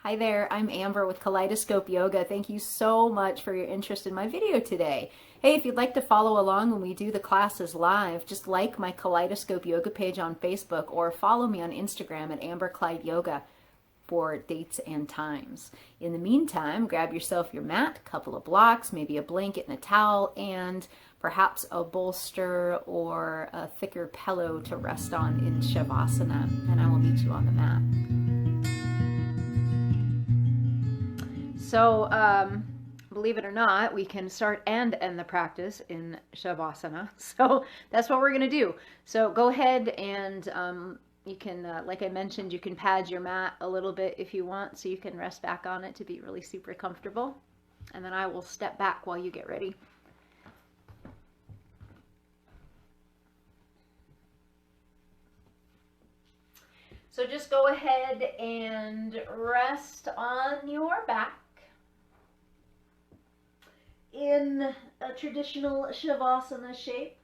Hi there, I'm Amber with Kaleidoscope Yoga. Thank you so much for your interest in my video today. Hey, if you'd like to follow along when we do the classes live, just like my Kaleidoscope Yoga page on Facebook or follow me on Instagram at Amber Kleid Yoga for dates and times. In the meantime, grab yourself your mat, a couple of blocks, maybe a blanket and a towel, and perhaps a bolster or a thicker pillow to rest on in Savasana, and I will meet you on the mat. So, believe it or not, we can start and end the practice in Savasana. So that's what we're going to do. So go ahead and you can, like I mentioned, you can pad your mat a little bit if you want, so you can rest back on it to be really super comfortable. And then I will step back while you get ready. So just go ahead and rest on your back in a traditional Savasana shape.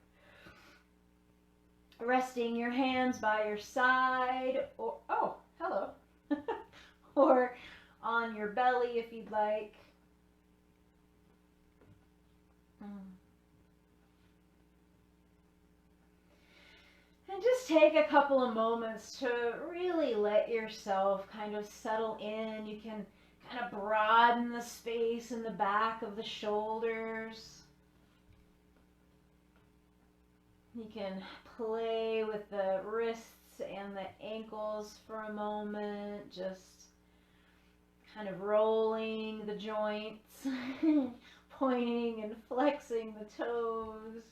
Resting your hands by your side, or, oh, hello, or on your belly if you'd like. And just take a couple of moments to really let yourself kind of settle in. You can kind of broaden the space in the back of the shoulders. You can play with the wrists and the ankles for a moment, just kind of rolling the joints, pointing and flexing the toes.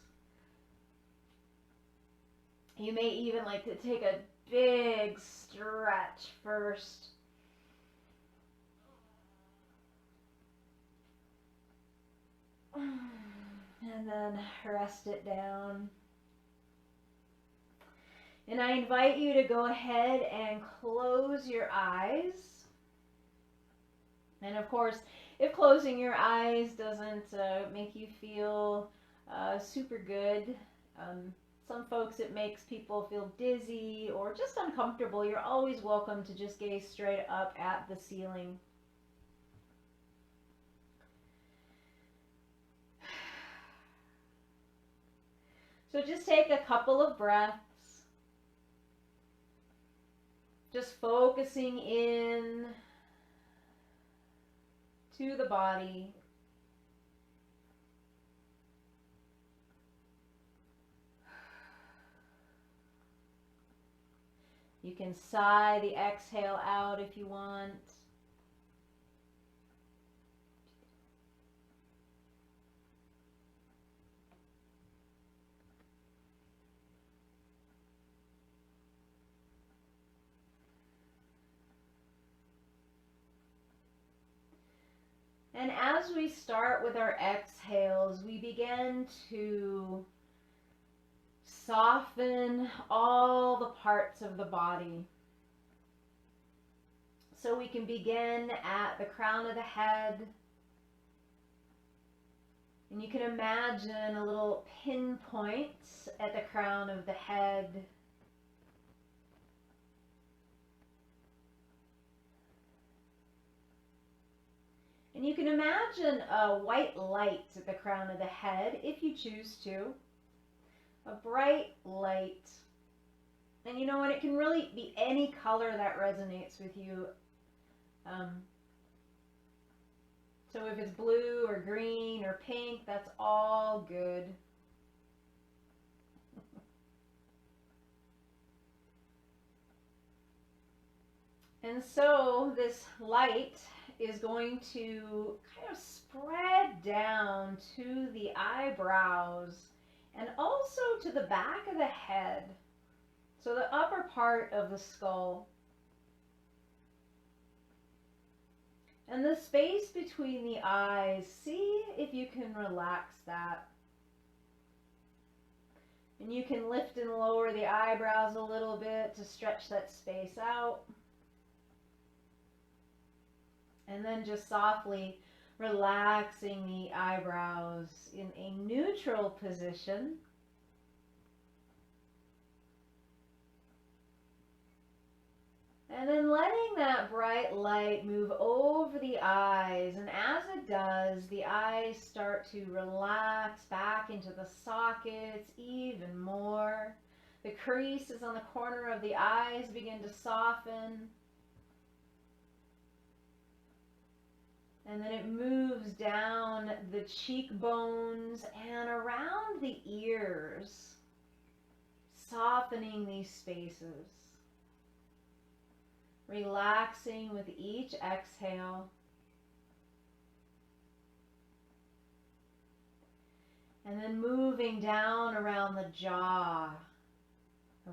You may even like to take a big stretch first. And then rest it down. And I invite you to go ahead and close your eyes. And of course, if closing your eyes doesn't make you feel super good, some folks it makes people feel dizzy or just uncomfortable, you're always welcome to just gaze straight up at the ceiling. So just take a couple of breaths. Just focusing in to the body. You can sigh the exhale out if you want. And as we start with our exhales, we begin to soften all the parts of the body. So we can begin at the crown of the head. And you can imagine a little pinpoint at the crown of the head. And you can imagine a white light at the crown of the head, if you choose to. A bright light. And you know what, it can really be any color that resonates with you. So if it's blue or green or pink, that's all good. And so this light is going to kind of spread down to the eyebrows and also to the back of the head, so the upper part of the skull. And the space between the eyes, see if you can relax that. And you can lift and lower the eyebrows a little bit to stretch that space out. And then just softly relaxing the eyebrows in a neutral position. And then letting that bright light move over the eyes. And as it does, the eyes start to relax back into the sockets even more. The creases on the corner of the eyes begin to soften. And then it moves down the cheekbones and around the ears, softening these spaces. Relaxing with each exhale. And then moving down around the jaw,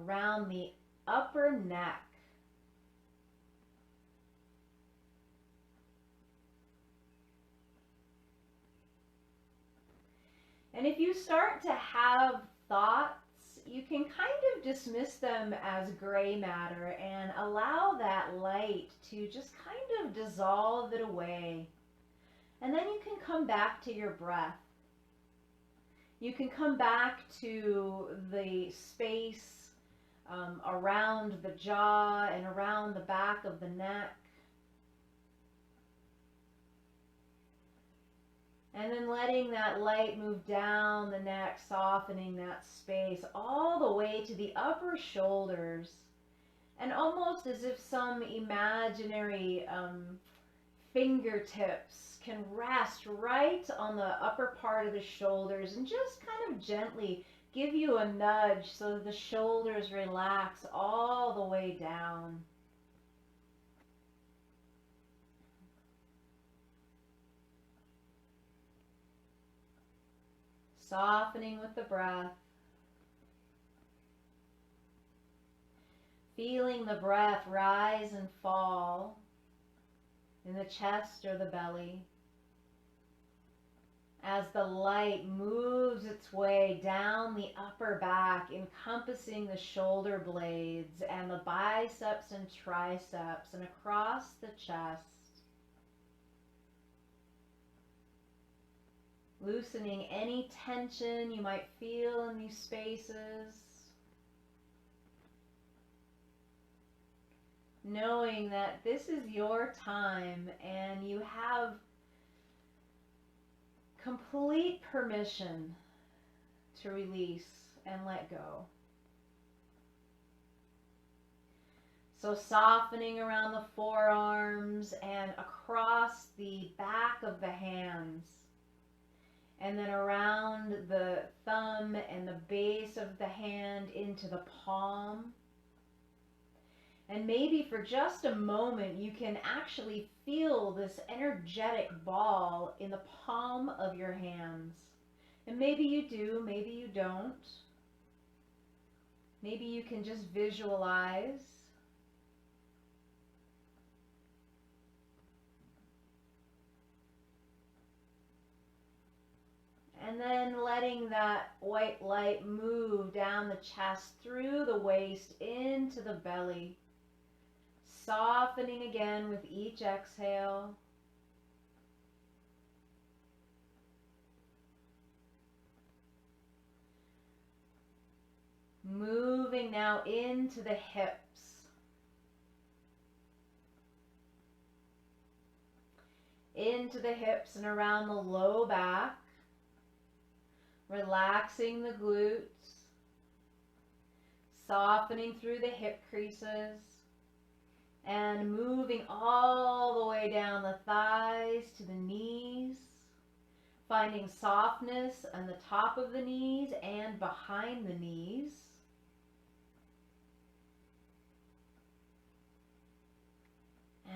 around the upper neck. And if you start to have thoughts, you can kind of dismiss them as gray matter and allow that light to just kind of dissolve it away. And then you can come back to your breath. You can come back to the space around the jaw and around the back of the neck. And then letting that light move down the neck, softening that space all the way to the upper shoulders. And almost as if some imaginary fingertips can rest right on the upper part of the shoulders and just kind of gently give you a nudge so that the shoulders relax all the way down. Softening with the breath. Feeling the breath rise and fall in the chest or the belly. As the light moves its way down the upper back, encompassing the shoulder blades and the biceps and triceps and across the chest. Loosening any tension you might feel in these spaces. Knowing that this is your time and you have complete permission to release and let go. So softening around the forearms and across the back of the hands. And then around the thumb and the base of the hand into the palm. And maybe for just a moment, you can actually feel this energetic ball in the palm of your hands. And maybe you do, maybe you don't. Maybe you can just visualize. And then letting that white light move down the chest, through the waist, into the belly. Softening again with each exhale. Moving now into the hips. Into the hips and around the low back. Relaxing the glutes, softening through the hip creases, and moving all the way down the thighs to the knees, finding softness on the top of the knees and behind the knees.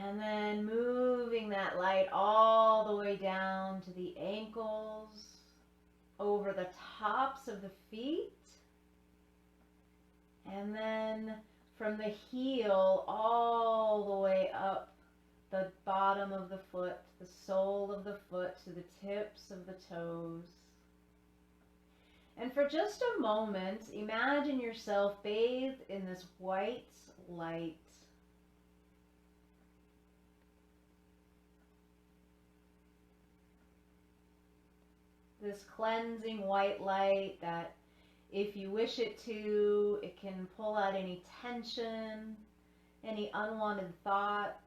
And then moving that light all the way down to the ankles, over the tops of the feet, and then from the heel all the way up the bottom of the foot, the sole of the foot to the tips of the toes. And for just a moment, imagine yourself bathed in this white light. This cleansing white light that, if you wish it to, it can pull out any tension any unwanted thoughts.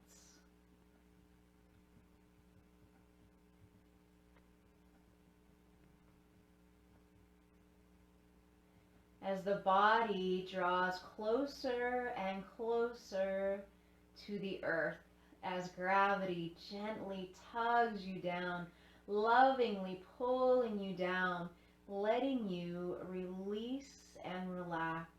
As the body draws closer and closer to the earth, as gravity gently tugs you down, lovingly pulling you down, letting you release and relax.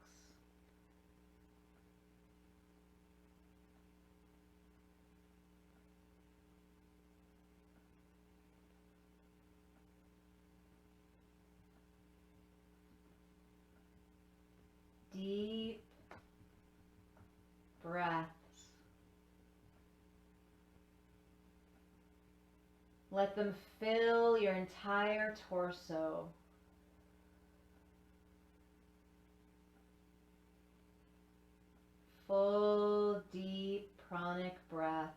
Deep breaths. Let them fill your entire torso. Full, deep, pranic breath.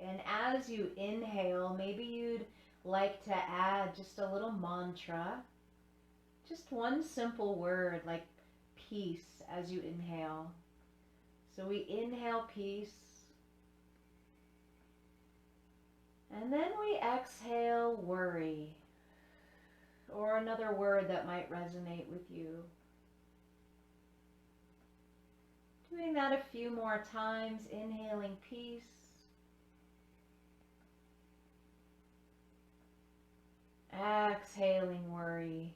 And as you inhale, maybe you'd like to add just a little mantra, just one simple word like peace as you inhale. So we inhale peace, and then we exhale worry, or another word that might resonate with you. Doing that a few more times, inhaling peace. Exhaling worry.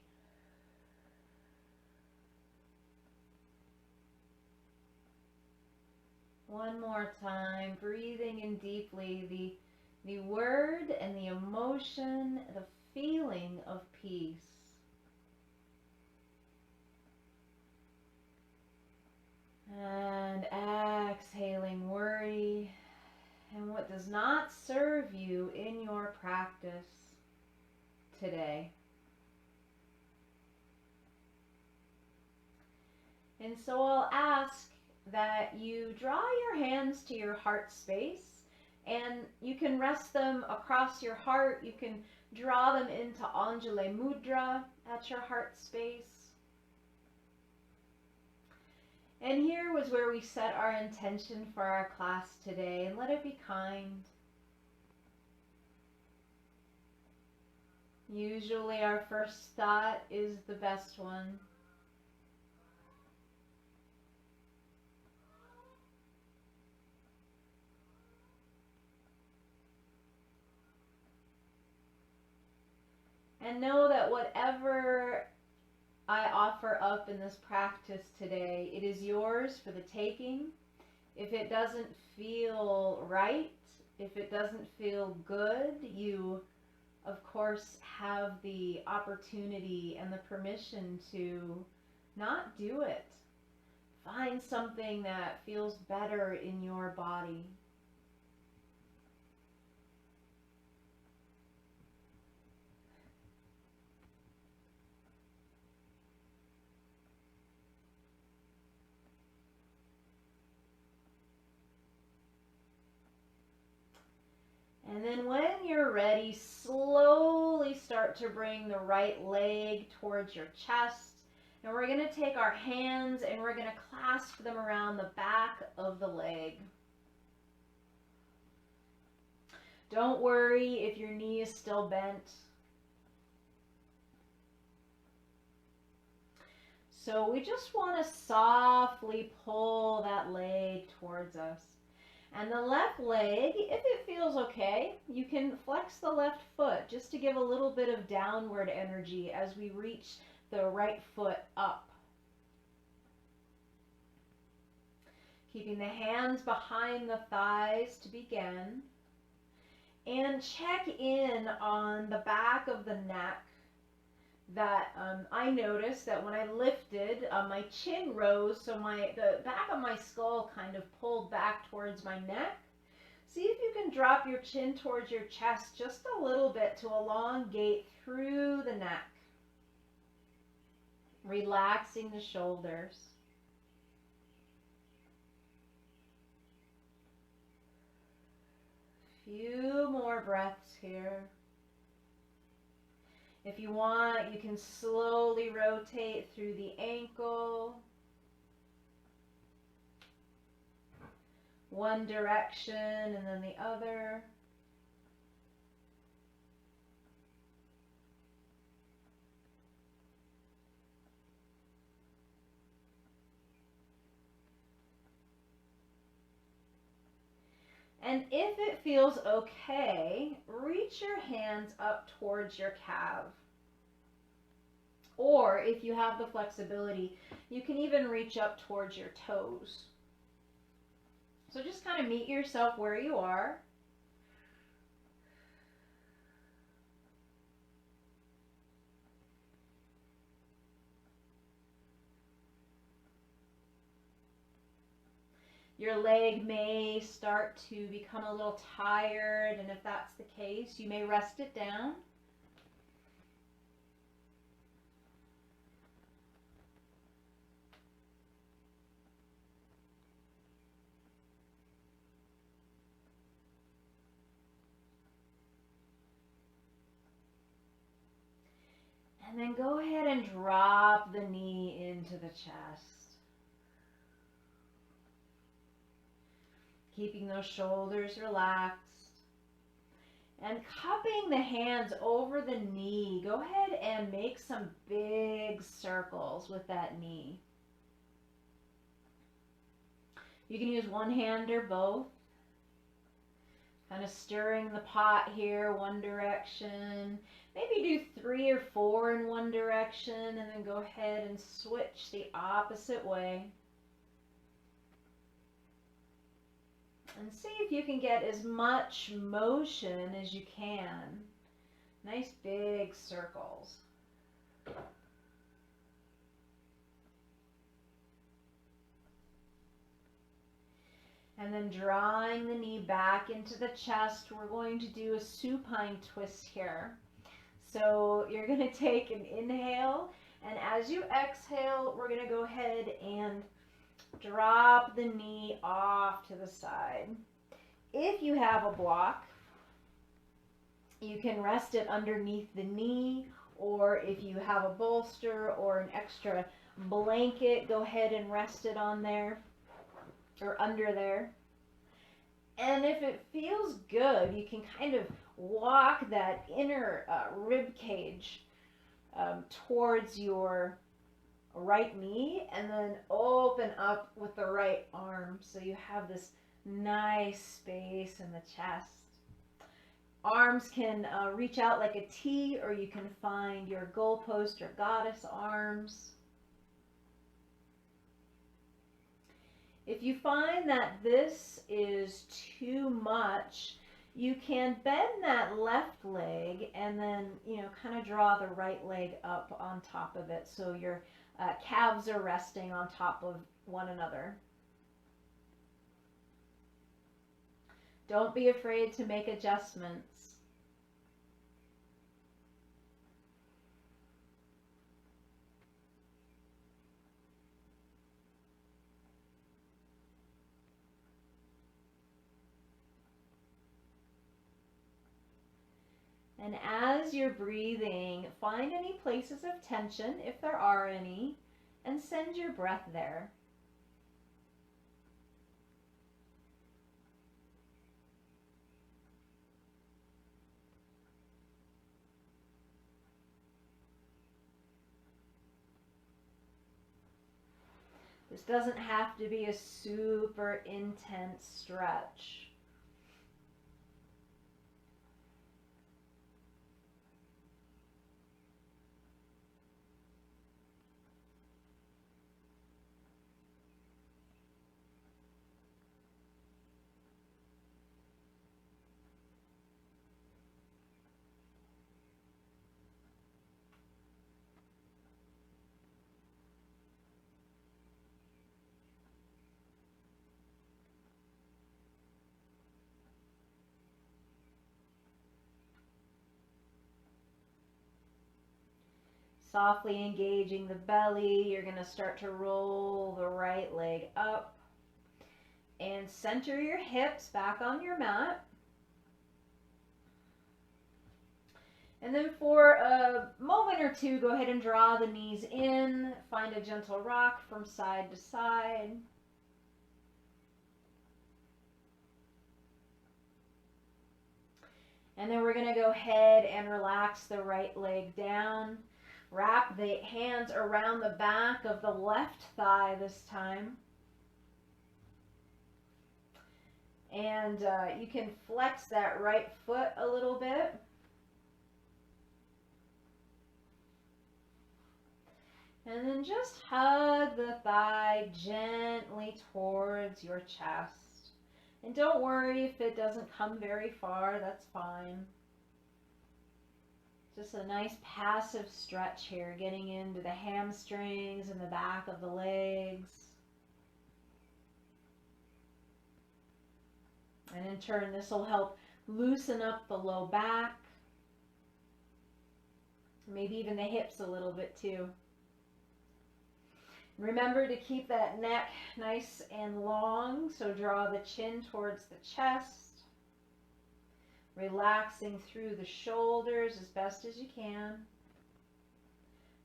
One more time, breathing in deeply, the word and the emotion, the feeling of peace. And exhaling worry and what does not serve you in your practice today. And so I'll ask that you draw your hands to your heart space, and you can rest them across your heart. You can draw them into Anjali Mudra at your heart space. And here was where we set our intention for our class today, and let it be kind. Usually our first thought is the best one. And know that whatever I offer up in this practice today, it is yours for the taking. If it doesn't feel right, if it doesn't feel good, you of course have the opportunity and the permission to not do it. Find something that feels better in your body. And then when you're ready, slowly start to bring the right leg towards your chest. And we're going to take our hands and we're going to clasp them around the back of the leg. Don't worry if your knee is still bent. So we just want to softly pull that leg towards us. And the left leg, if it feels okay, you can flex the left foot just to give a little bit of downward energy as we reach the right foot up. Keeping the hands behind the thighs to begin. And check in on the back of the neck. That I noticed that when I lifted, my chin rose, so the back of my skull kind of pulled back towards my neck. See if you can drop your chin towards your chest just a little bit to elongate through the neck. Relaxing the shoulders. Few more breaths here. If you want, you can slowly rotate through the ankle. One direction and then the other. And if it feels okay, reach your hands up towards your calf. Or if you have the flexibility, you can even reach up towards your toes. So just kind of meet yourself where you are. Your leg may start to become a little tired, and if that's the case, you may rest it down. And then go ahead and drop the knee into the chest. Keeping those shoulders relaxed. And cupping the hands over the knee. Go ahead and make some big circles with that knee. You can use one hand or both. Kind of stirring the pot here, one direction. Maybe do 3 or 4 in one direction and then go ahead and switch the opposite way. And see if you can get as much motion as you can. Nice big circles. And then drawing the knee back into the chest, we're going to do a supine twist here. So you're going to take an inhale, and as you exhale, we're going to go ahead and drop the knee off to the side. If you have a block, you can rest it underneath the knee, or if you have a bolster or an extra blanket, go ahead and rest it on there or under there. And if it feels good, you can kind of walk that inner rib cage towards your right knee and then open up with the right arm so you have this nice space in the chest. Arms can reach out like a T, or you can find your goalpost or goddess arms. If you find that this is too much, you can bend that left leg and then, kind of draw the right leg up on top of it so your calves are resting on top of one another. Don't be afraid to make adjustments. And as you're breathing, find any places of tension, if there are any, and send your breath there. This doesn't have to be a super intense stretch. Softly engaging the belly, you're going to start to roll the right leg up and center your hips back on your mat. And then for a moment or two, go ahead and draw the knees in. Find a gentle rock from side to side. And then we're going to go ahead and relax the right leg down. Wrap the hands around the back of the left thigh this time. And you can flex that right foot a little bit. And then just hug the thigh gently towards your chest. And don't worry if it doesn't come very far, that's fine. Just a nice passive stretch here, getting into the hamstrings and the back of the legs. And in turn, this will help loosen up the low back. Maybe even the hips a little bit too. Remember to keep that neck nice and long, so draw the chin towards the chest. Relaxing through the shoulders as best as you can.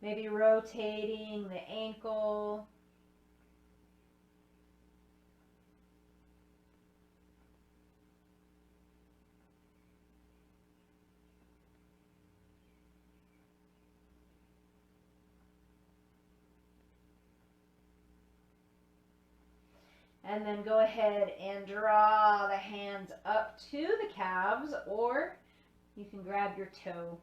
Maybe rotating the ankle. And then go ahead and draw the hands up to the calves, or you can grab your toe.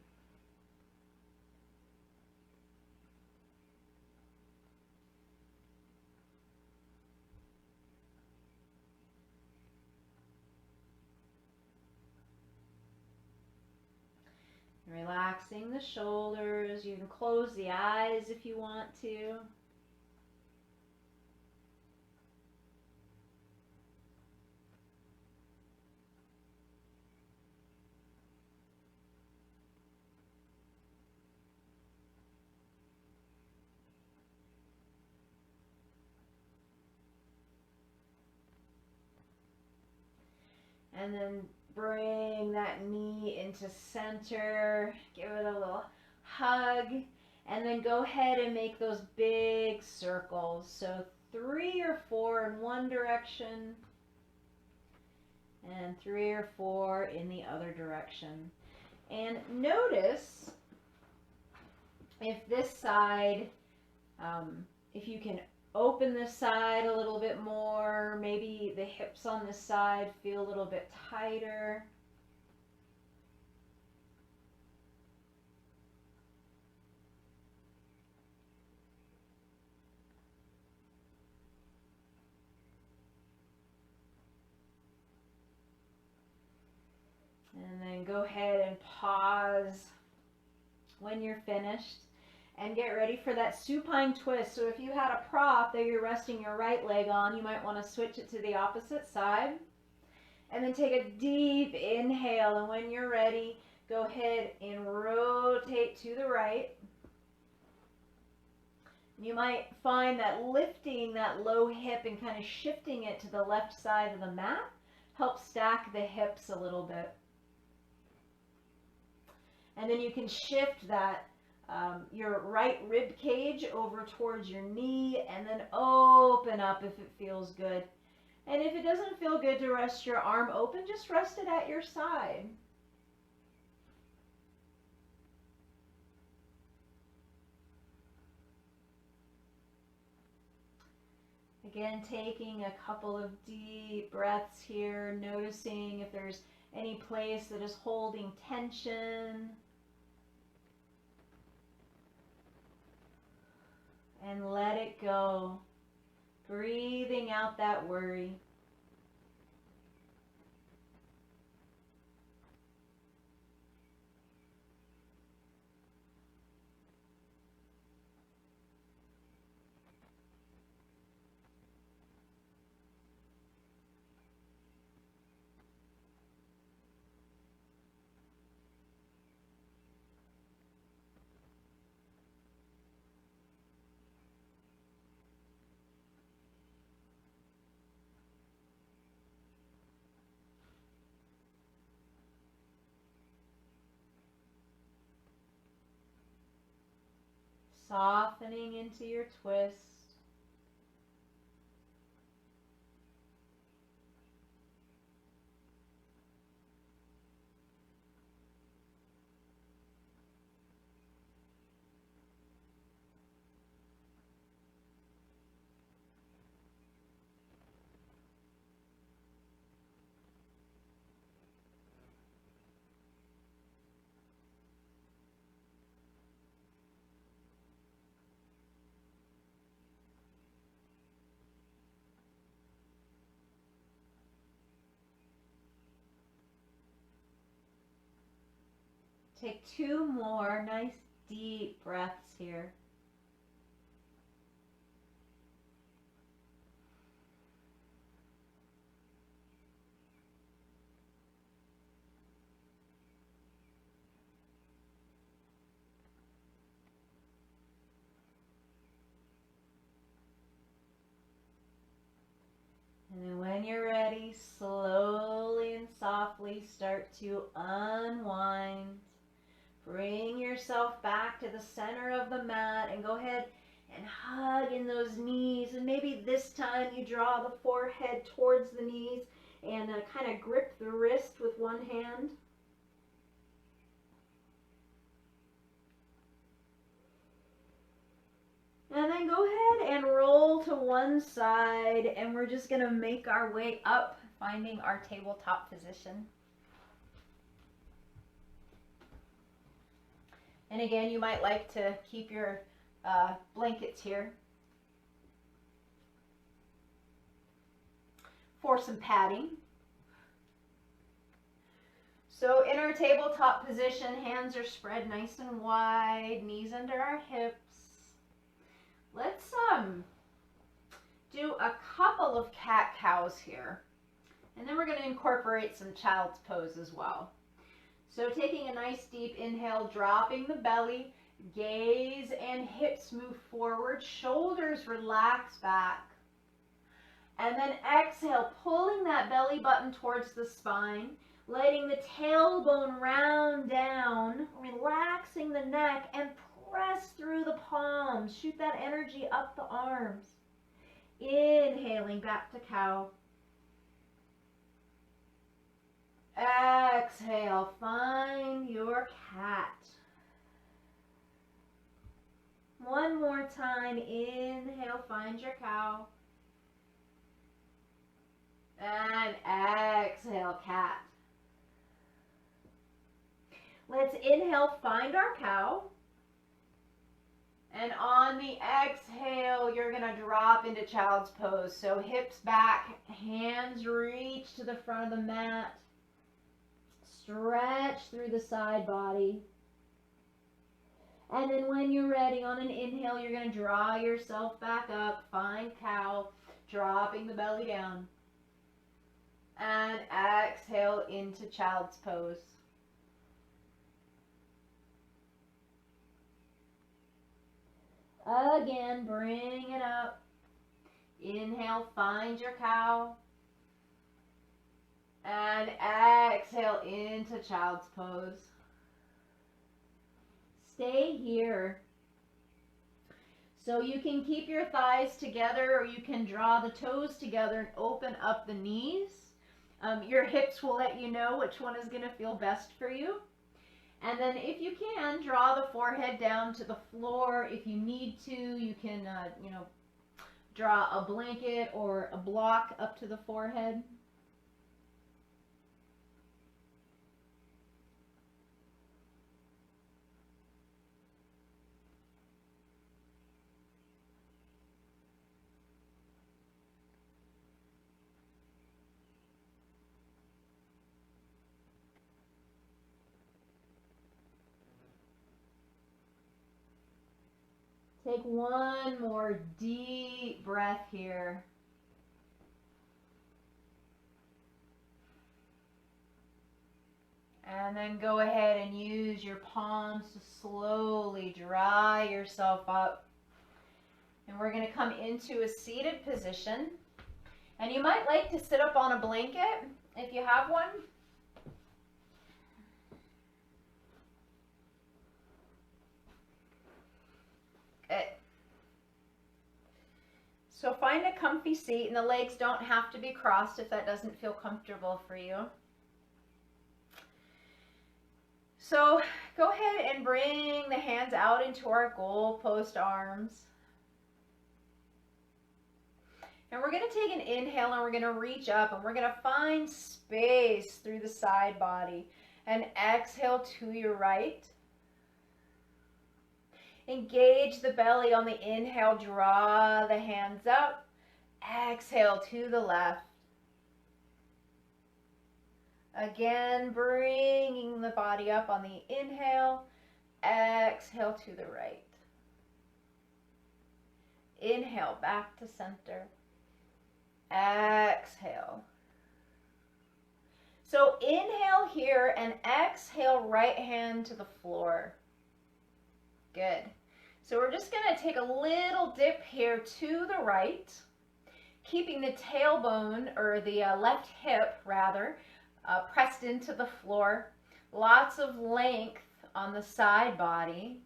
Relaxing the shoulders. You can close the eyes if you want to. And then bring that knee into center. Give it a little hug. And then go ahead and make those big circles. So 3 or 4 in one direction. And 3 or 4 in the other direction. And notice if this side, if you can open this side a little bit more. Maybe the hips on this side feel a little bit tighter. And then go ahead and pause when you're finished. And get ready for that supine twist. So if you had a prop that you're resting your right leg on, you might want to switch it to the opposite side. And then take a deep inhale. And when you're ready, go ahead and rotate to the right. You might find that lifting that low hip and kind of shifting it to the left side of the mat helps stack the hips a little bit. And then you can shift that your right rib cage over towards your knee, and then open up if it feels good. And if it doesn't feel good to rest your arm open, just rest it at your side. Again, taking a couple of deep breaths here, noticing if there's any place that is holding tension. And let it go. Breathing out that worry. softening into your twist. Take 2 more nice deep breaths here. And then when you're ready, slowly and softly start to unwind. Bring yourself back to the center of the mat and go ahead and hug in those knees. And maybe this time you draw the forehead towards the knees and kind of grip the wrist with one hand. And then go ahead and roll to one side, and we're just going to make our way up, finding our tabletop position. And again, you might like to keep your blankets here for some padding. So in our tabletop position, hands are spread nice and wide, knees under our hips. Let's do a couple of cat-cows here. And then we're going to incorporate some child's pose as well. So taking a nice deep inhale, dropping the belly, gaze and hips move forward, shoulders relax back. And then exhale, pulling that belly button towards the spine, letting the tailbone round down, relaxing the neck, and press through the palms. Shoot that energy up the arms. Inhaling back to cow. Exhale, find your cat. One more time, inhale, find your cow. And exhale, cat. Let's inhale, find our cow. And on the exhale, you're going to drop into child's pose. So hips back, hands reach to the front of the mat. Stretch through the side body. And then when you're ready, on an inhale, you're going to draw yourself back up. Find cow, dropping the belly down. And exhale into child's pose. Again, bring it up. Inhale, find your cow. And exhale into child's pose. Stay here. So you can keep your thighs together, or you can draw the toes together and open up the knees. Your hips will let you know which one is going to feel best for you. And then if you can, draw the forehead down to the floor. If you need to, you can, draw a blanket or a block up to the forehead. Take one more deep breath here. And then go ahead and use your palms to slowly dry yourself up. And we're going to come into a seated position. And you might like to sit up on a blanket if you have one. So find a comfy seat, and the legs don't have to be crossed if that doesn't feel comfortable for you. So go ahead and bring the hands out into our goalpost arms. And we're going to take an inhale and we're going to reach up and we're going to find space through the side body. And exhale to your right. Engage the belly on the inhale, draw the hands up. Exhale to the left. Again, bringing the body up on the inhale. Exhale to the right. Inhale, back to center. Exhale. So inhale here and exhale, right hand to the floor. Good. So we're just going to take a little dip here to the right, keeping the tailbone, or the left hip rather, pressed into the floor. Lots of length on the side body.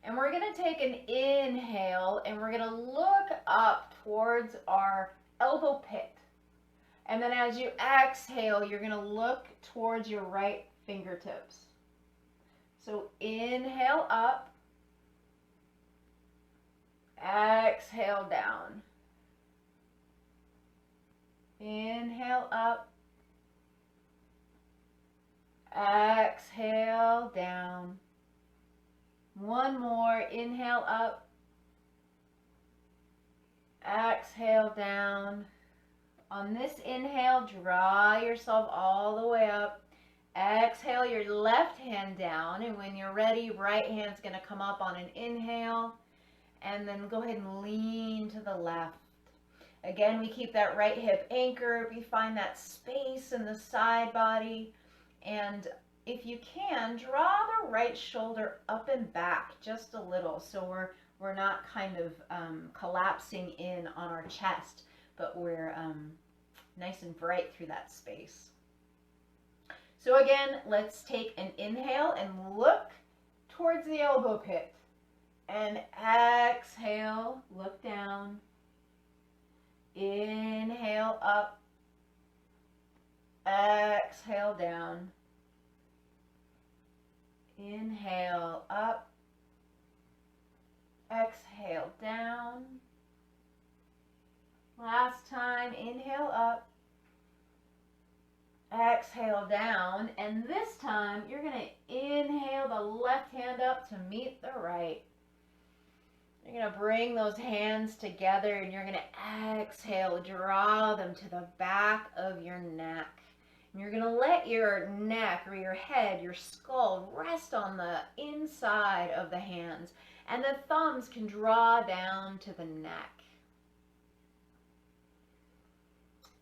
And we're going to take an inhale and we're going to look up towards our elbow pit. And then as you exhale, you're going to look towards your right fingertips. So inhale up. Exhale down. Inhale up. Exhale down. One more. Inhale up. Exhale down. On this inhale, draw yourself all the way up. Exhale your left hand down, and when you're ready, right hand's going to come up on an inhale, and then go ahead and lean to the left. Again, we keep that right hip anchored. We find that space in the side body, and if you can, draw the right shoulder up and back just a little, so we're not kind of collapsing in on our chest, but we're nice and bright through that space. So again, let's take an inhale and look towards the elbow pit. And exhale, look down. Inhale up. Exhale down. Inhale up. Exhale down. Last time, inhale up. Exhale down, and this time you're going to inhale the left hand up to meet the right. You're going to bring those hands together and you're going to exhale, draw them to the back of your neck. And you're going to let your neck or your head, your skull, rest on the inside of the hands, and the thumbs can draw down to the neck.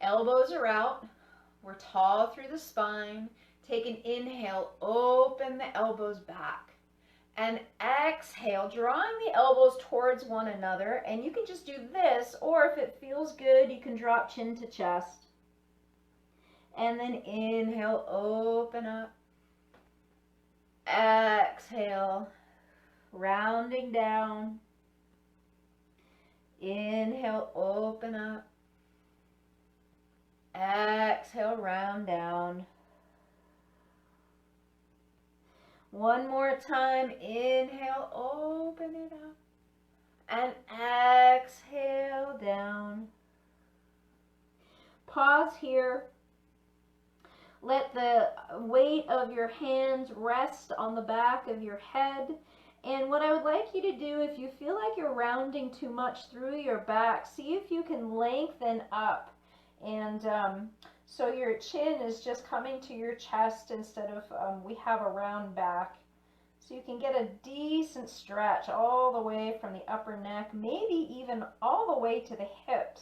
Elbows are out. We're tall through the spine. Take an inhale, open the elbows back. And exhale, drawing the elbows towards one another. And you can just do this, or if it feels good, you can drop chin to chest. And then inhale, open up. Exhale, rounding down. Inhale, open up. Exhale, round down. One more time. Inhale, open it up. And exhale, down. Pause here. Let the weight of your hands rest on the back of your head. And what I would like you to do, if you feel like you're rounding too much through your back, see if you can lengthen up. And so your chin is just coming to your chest instead of we have a round back. So you can get a decent stretch all the way from the upper neck, maybe even all the way to the hips.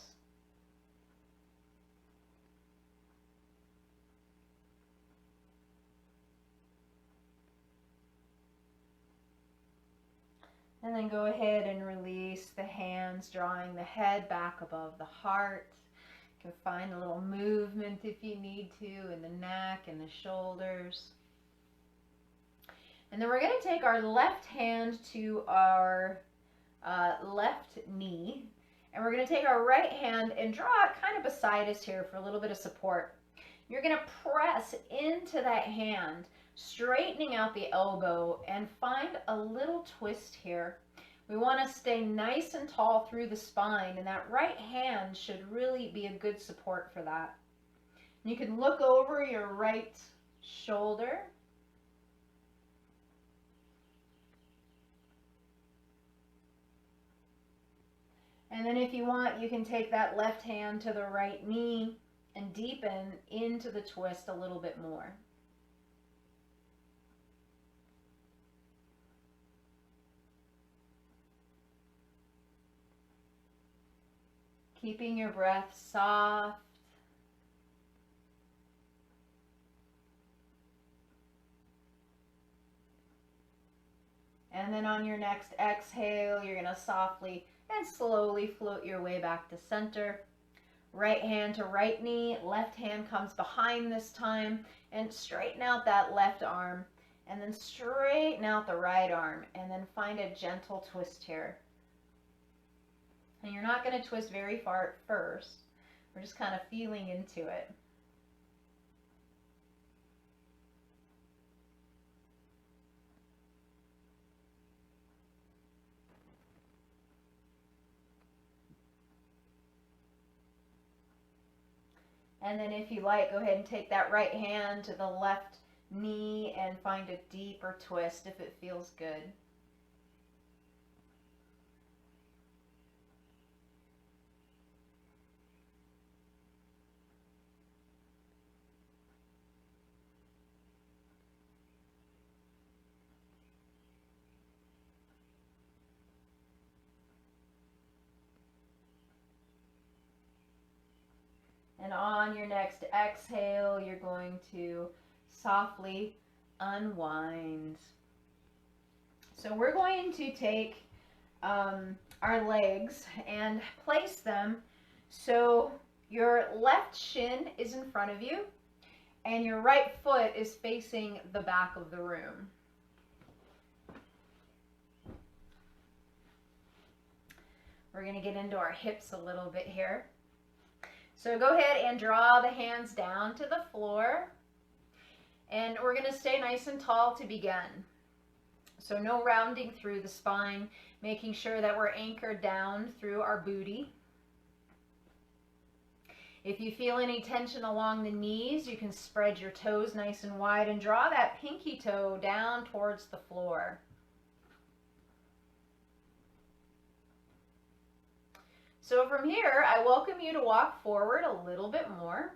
And then go ahead and release the hands, drawing the head back above the heart. You can find a little movement if you need to in the neck and the shoulders. And then we're going to take our left hand to our left knee, And we're going to take our right hand and draw it kind of beside us here for a little bit of support. You're going to press into that hand, straightening out the elbow, and find a little twist here. We want to stay nice and tall through the spine, and that right hand should really be a good support for that. You can look over your right shoulder. And then if you want, you can take that left hand to the right knee and deepen into the twist a little bit more. Keeping your breath soft. And then on your next exhale, you're going to softly and slowly float your way back to center. Right hand to right knee, left hand comes behind this time, and straighten out that left arm, and then straighten out the right arm, and then find a gentle twist here. And you're not going to twist very far at first. We're just kind of feeling into it. And then if you like, go ahead and take that right hand to the left knee and find a deeper twist if it feels good. And on your next exhale, you're going to softly unwind. So we're going to take our legs and place them so your left shin is in front of you and your right foot is facing the back of the room. We're going to get into our hips a little bit here. So go ahead and draw the hands down to the floor, and we're going to stay nice and tall to begin. So no rounding through the spine, making sure that we're anchored down through our booty. If you feel any tension along the knees, you can spread your toes nice and wide and draw that pinky toe down towards the floor. So from here, I welcome you to walk forward a little bit more,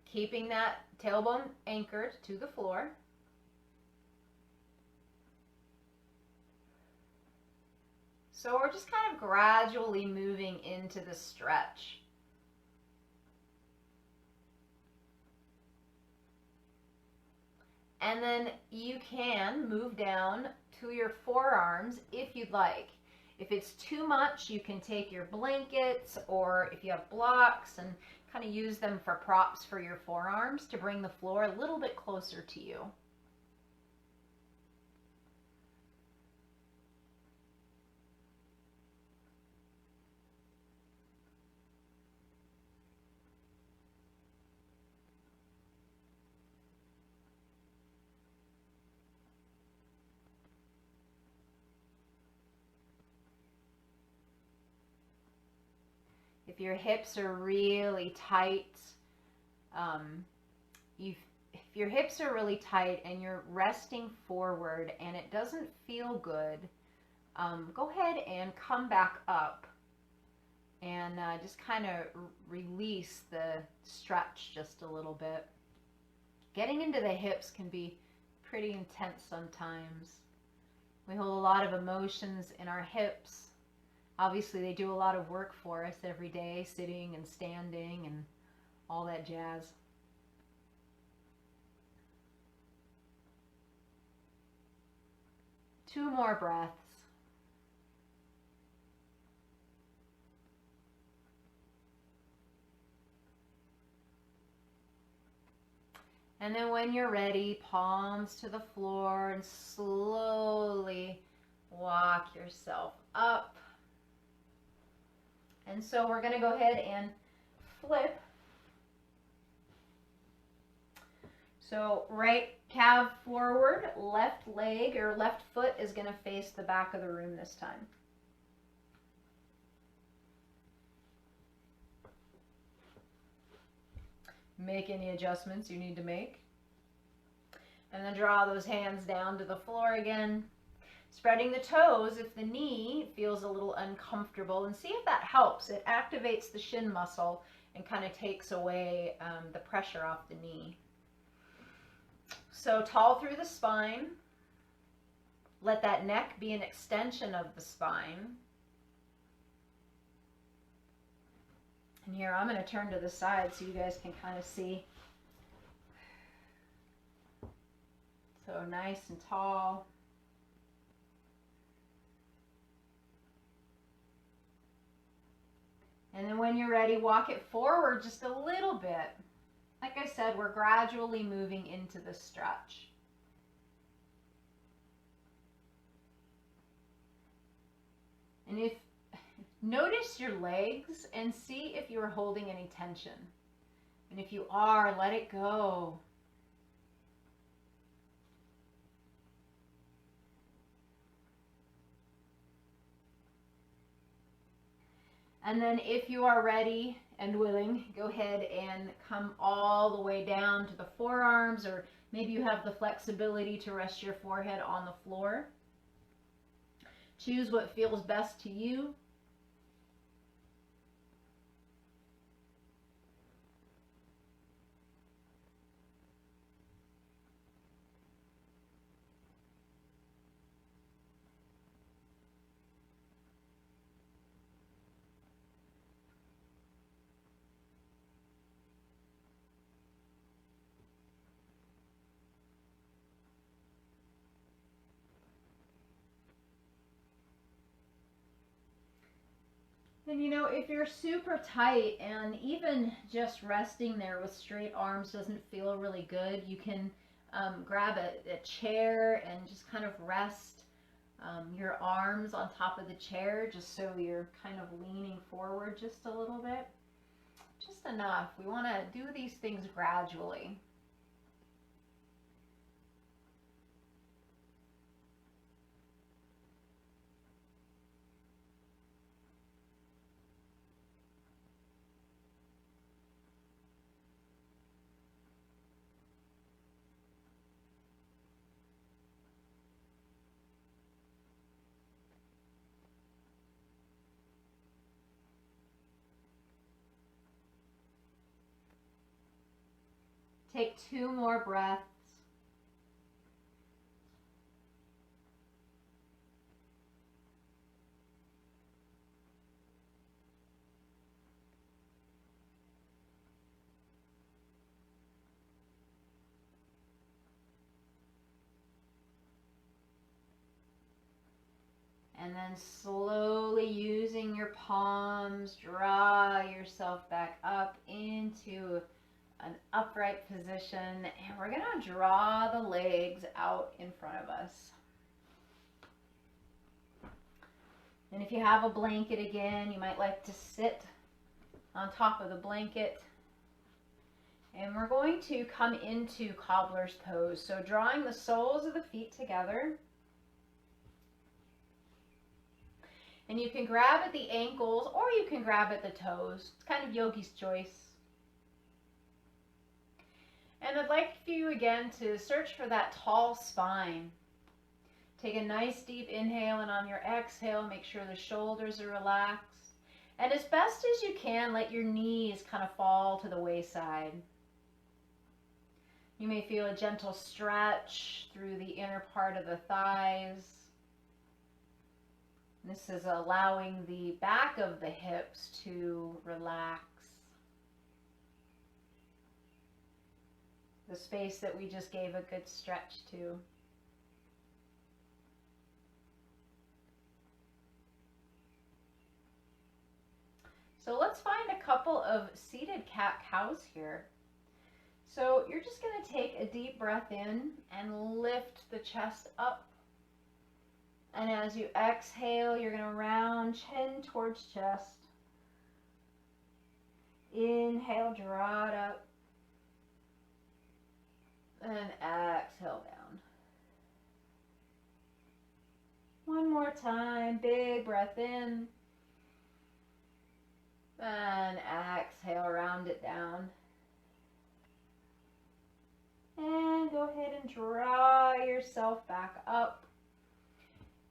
keeping that tailbone anchored to the floor. So we're just kind of gradually moving into the stretch. And then you can move down to your forearms if you'd like. If it's too much, you can take your blankets, or if you have blocks, and kind of use them for props for your forearms to bring the floor a little bit closer to you. If your hips are really tight, if your hips are really tight and you're resting forward and it doesn't feel good, go ahead and come back up and just kind of release the stretch just a little bit. Getting into the hips can be pretty intense sometimes. We hold a lot of emotions in our hips. Obviously, they do a lot of work for us every day, sitting and standing and all that jazz. Two more breaths. And then when you're ready, palms to the floor and slowly walk yourself up. And so we're going to go ahead and flip. So right calf forward, left leg or left foot is going to face the back of the room this time. Make any adjustments you need to make. And then draw those hands down to the floor again. Spreading the toes if the knee feels a little uncomfortable, and see if that helps. It activates the shin muscle and kind of takes away the pressure off the knee. So tall through the spine. Let that neck be an extension of the spine. And here I'm going to turn to the side so you guys can kind of see. So nice and tall. And then when you're ready, walk it forward just a little bit. Like I said, we're gradually moving into the stretch. And notice your legs and see if you're holding any tension. And if you are, let it go. And then if you are ready and willing, go ahead and come all the way down to the forearms, or maybe you have the flexibility to rest your forehead on the floor. Choose what feels best to you. And you know, if you're super tight and even just resting there with straight arms doesn't feel really good, you can grab a chair and just kind of rest your arms on top of the chair, just so you're kind of leaning forward just a little bit. Just enough. We want to do these things gradually. Take 2 more breaths. And then slowly using your palms, draw yourself back up into an upright position, and we're going to draw the legs out in front of us. And if you have a blanket again, you might like to sit on top of the blanket. And we're going to come into cobbler's pose. So drawing the soles of the feet together. And you can grab at the ankles or you can grab at the toes. It's kind of yogi's choice. And I'd like for you again to search for that tall spine. Take a nice deep inhale, and on your exhale, make sure the shoulders are relaxed. And as best as you can, let your knees kind of fall to the wayside. You may feel a gentle stretch through the inner part of the thighs. This is allowing the back of the hips to relax. The space that we just gave a good stretch to. So let's find a couple of seated cat-cows here. So you're just going to take a deep breath in and lift the chest up. And as you exhale, you're going to round chin towards chest. Inhale, draw it up. And exhale down. One more time, big breath in. And exhale, round it down. And go ahead and draw yourself back up.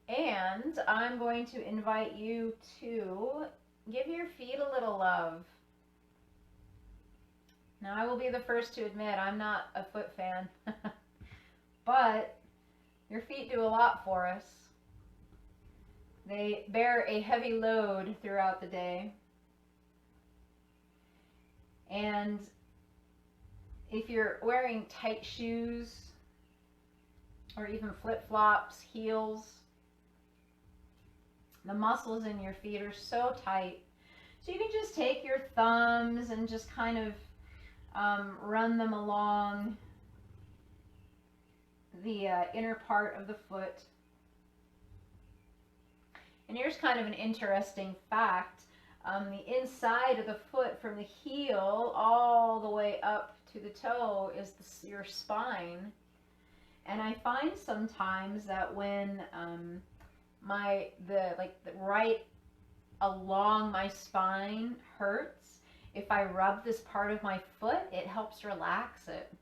And I'm going to invite you to give your feet a little love. Now, I will be the first to admit I'm not a foot fan, but your feet do a lot for us. They bear a heavy load throughout the day. And if you're wearing tight shoes or even flip-flops, heels, the muscles in your feet are so tight. So you can just take your thumbs and just kind of run them along the inner part of the foot. And here's kind of an interesting fact. The inside of the foot from the heel all the way up to the toe is your spine. And I find sometimes that when the right along my spine hurts, if I rub this part of my foot, it helps relax it.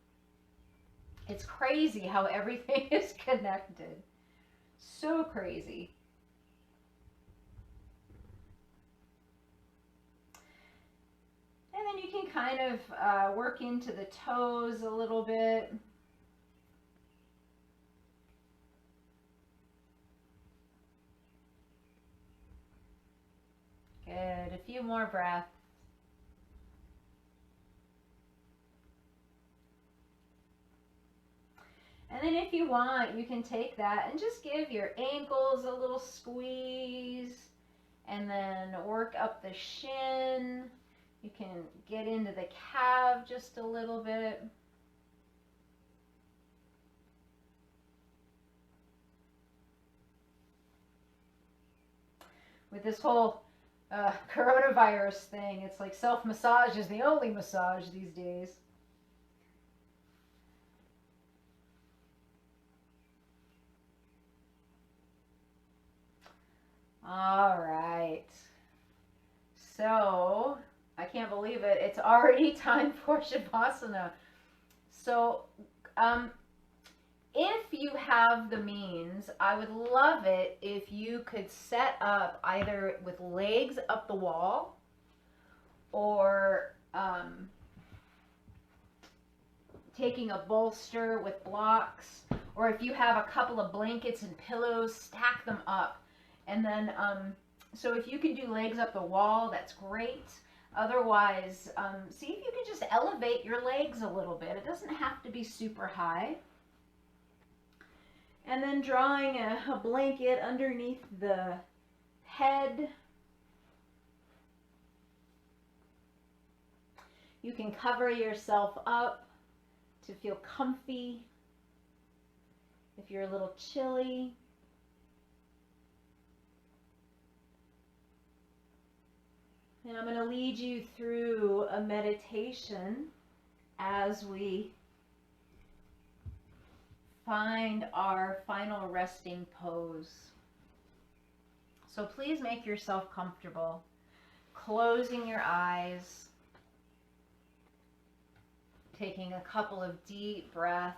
It's crazy how everything is connected. So crazy. And then you can kind of work into the toes a little bit. Good. A few more breaths. And then if you want, you can take that and just give your ankles a little squeeze and then work up the shin. You can get into the calf just a little bit. With this whole coronavirus thing, it's like self-massage is the only massage these days. All right. So, I can't believe it. It's already time for Savasana. So, if you have the means, I would love it if you could set up either with legs up the wall or taking a bolster with blocks, or if you have a couple of blankets and pillows, stack them up. And then, so if you can do legs up the wall, that's great. Otherwise, see if you can just elevate your legs a little bit. It doesn't have to be super high. And then drawing a blanket underneath the head. You can cover yourself up to feel comfy. If you're a little chilly. And I'm going to lead you through a meditation as we find our final resting pose. So please make yourself comfortable, closing your eyes, taking a couple of deep breaths,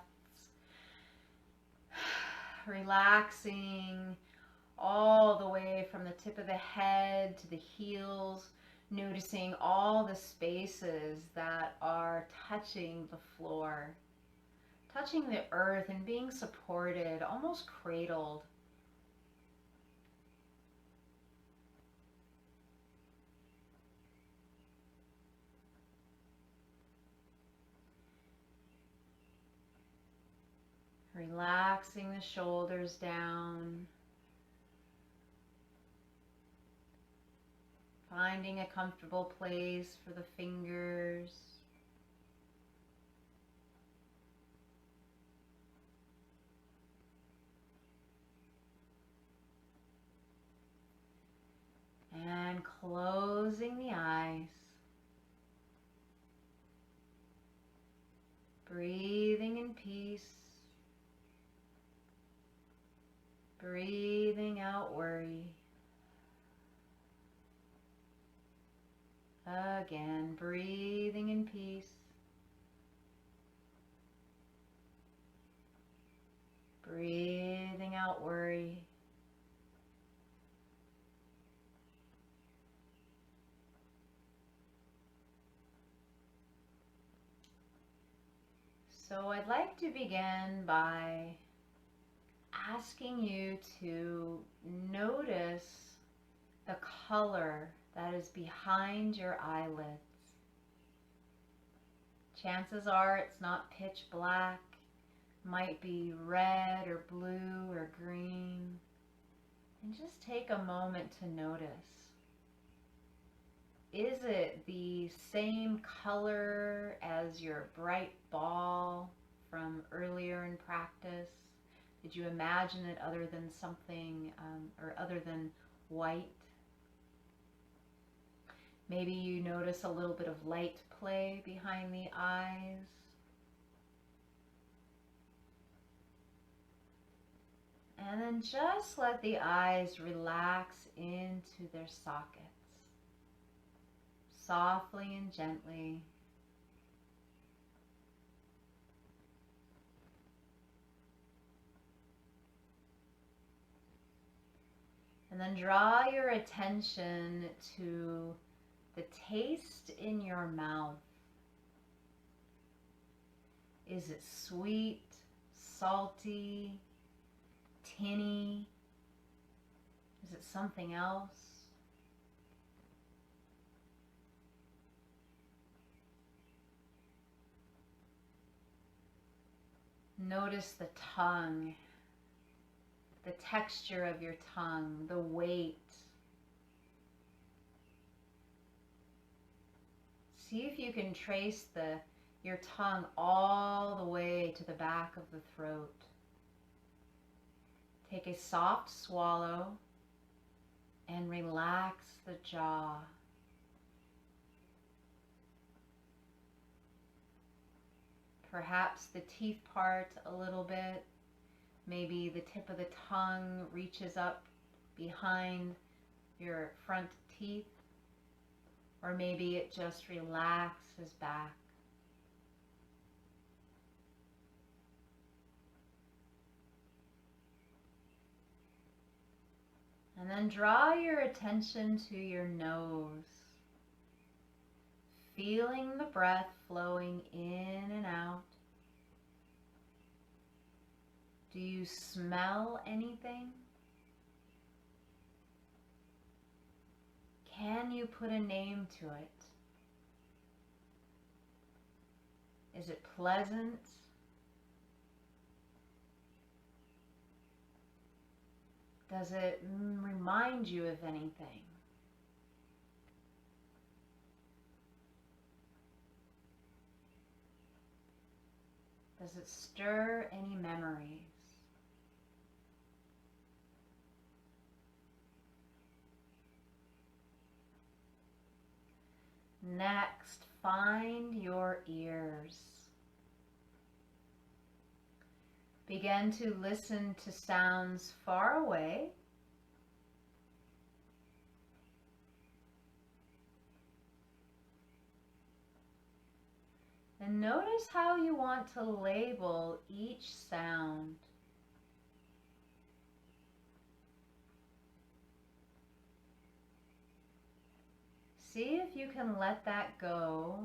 relaxing all the way from the tip of the head to the heels, noticing all the spaces that are touching the floor, touching the earth and being supported, almost cradled. Relaxing the shoulders down. Finding a comfortable place for the fingers. And closing the eyes. Breathing in peace. Breathing out worry. Again, breathing in peace. Breathing out worry. So I'd like to begin by asking you to notice the color that is behind your eyelids. Chances are it's not pitch black, might be red or blue or green. And just take a moment to notice. Is it the same color as your bright ball from earlier in practice? Did you imagine it other than something, or other than white? Maybe you notice a little bit of light play behind the eyes. And then just let the eyes relax into their sockets, softly and gently. And then draw your attention to the taste in your mouth. Is it sweet, salty, tinny? Is it something else? Notice the tongue, the texture of your tongue, the weight. See if you can trace your tongue all the way to the back of the throat. Take a soft swallow and relax the jaw. Perhaps the teeth part a little bit. Maybe the tip of the tongue reaches up behind your front teeth. Or maybe it just relaxes back. And then draw your attention to your nose, feeling the breath flowing in and out. Do you smell anything? Can you put a name to it? Is it pleasant? Does it remind you of anything? Does it stir any memories? Next, find your ears. Begin to listen to sounds far away. And notice how you want to label each sound. See if you can let that go.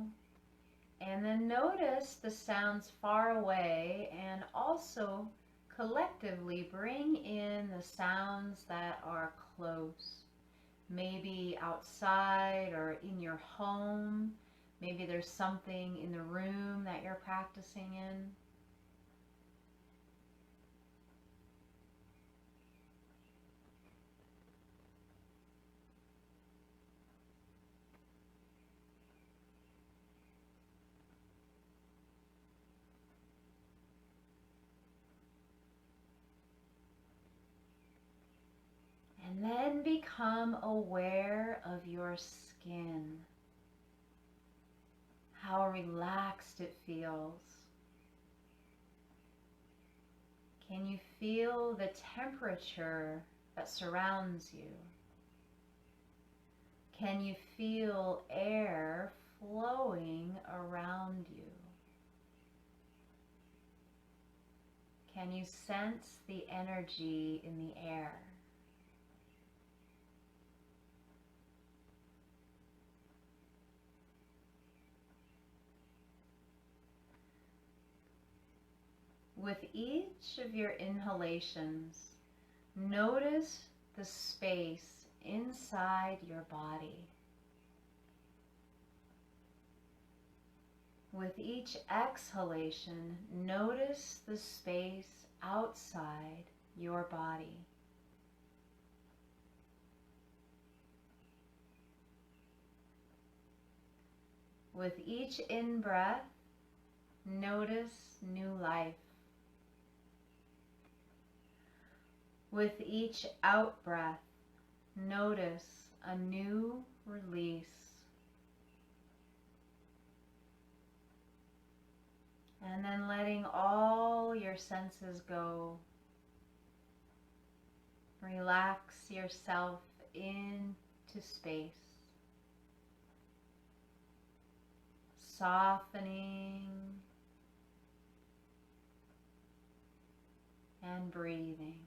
And then notice the sounds far away, and also collectively bring in the sounds that are close. Maybe outside or in your home. Maybe there's something in the room that you're practicing in. And then become aware of your skin, how relaxed it feels. Can you feel the temperature that surrounds you? Can you feel air flowing around you? Can you sense the energy in the air? With each of your inhalations, notice the space inside your body. With each exhalation, notice the space outside your body. With each in-breath, notice new life. With each out-breath, notice a new release. And then letting all your senses go. Relax yourself into space. Softening and breathing.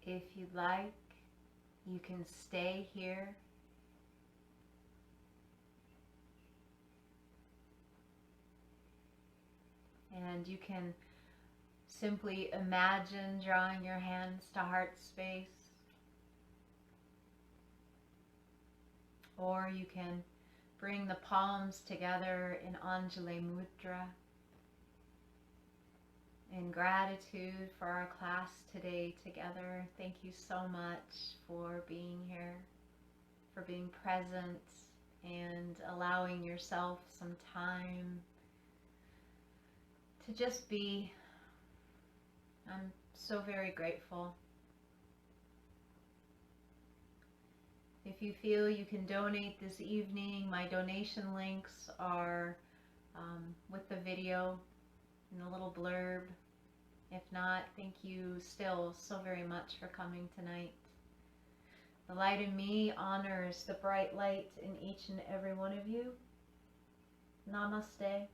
If you'd like, you can stay here. And you can simply imagine drawing your hands to heart space. Or you can bring the palms together in Anjali Mudra. In gratitude for our class today together, thank you so much for being here, for being present and allowing yourself some time to just be. I'm so very grateful. If you feel you can donate this evening, my donation links are with the video in the little blurb. If not, thank you still so very much for coming tonight. The light in me honors the bright light in each and every one of you. Namaste.